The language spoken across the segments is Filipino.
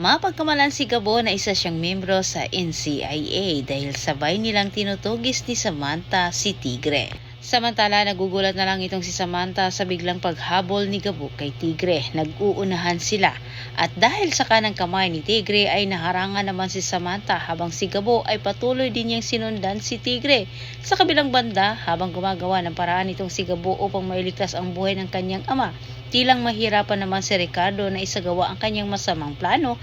Mapagkamalan si Gabo na isa siyang membro sa NCIA dahil sabay nilang tinutugis ni Samantha si Tigre. Samantala, nagugulat na lang itong si Samantha sa biglang paghabol ni Gabo kay Tigre. Nag-uunahan sila at dahil sa kanang kamay ni Tigre ay naharangan naman si Samantha habang si Gabo ay patuloy din niyang sinundan si Tigre. Sa kabilang banda, habang gumagawa ng paraan itong si Gabo upang mailigtas ang buhay ng kanyang ama, tilang mahirapan naman si Ricardo na isagawa ang kanyang masamang plano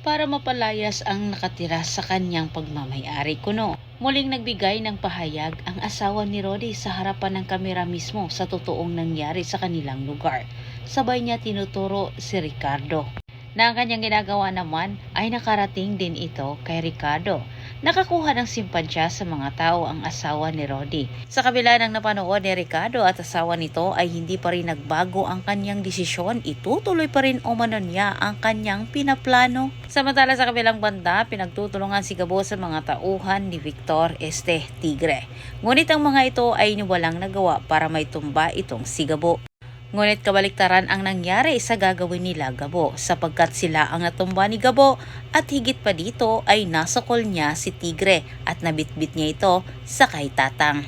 para mapalayas ang nakatira sa kanyang pagmamayari kuno. Muling nagbigay ng pahayag ang asawa ni Rodi sa harapan ng kamera mismo sa totoong nangyari sa kanilang lugar. Sabay niya tinuturo si Ricardo na ang kanyang ginagawa naman ay nakarating din ito kay Ricardo. Nakakuha ng simpansya sa mga tao ang asawa ni Rodi. Sa kabila ng napanood ni Ricardo at asawa nito ay hindi pa rin nagbago ang kanyang desisyon. Itutuloy pa rin umano niya ang kanyang pinaplano. Samantala sa kabilang banda, pinagtutulungan si Gabo sa mga tauhan ni Victor Tigre. Ngunit ang mga ito ay walang nagawa para may tumba itong si Gabo. Ngunit kabaliktaran ang nangyari sa gagawin nila Gabo sapagkat sila ang natumba ni Gabo at higit pa dito ay nasukol niya si Tigre at nabitbit niya ito sa kay Tatang.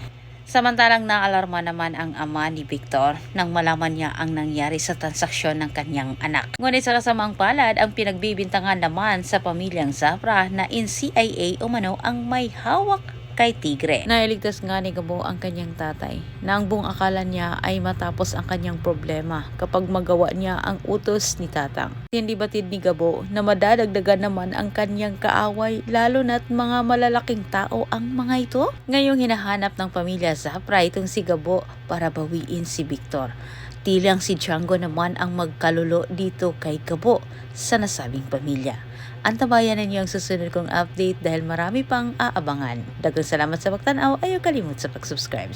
Samantalang naalarma naman ang ama ni Victor nang malaman niya ang nangyari sa transaksyon ng kanyang anak. Ngunit sa kasamang palad, ang pinagbibintangan naman sa pamilyang Zafra na NCIA umano ang may hawak kay Tigre. Nailigtas nga ni Gabo ang kanyang tatay na ang buong akala niya ay matapos ang kanyang problema kapag magawa niya ang utos ni Tatang. Hindi batid ni Gabo na madadagdagan naman ang kanyang kaaway lalo na't mga malalaking tao ang mga ito. Ngayong hinahanap ng pamilya Zafra itong si Gabo para bawiin si Victor. Tilang si Django naman ang magkalulo dito kay Gabo sa nasabing pamilya. Antabayan ninyo ang susunod kong update dahil marami pang aabangan. Daghang salamat sa pagtanaw, ayaw kalimot sa pag-subscribe.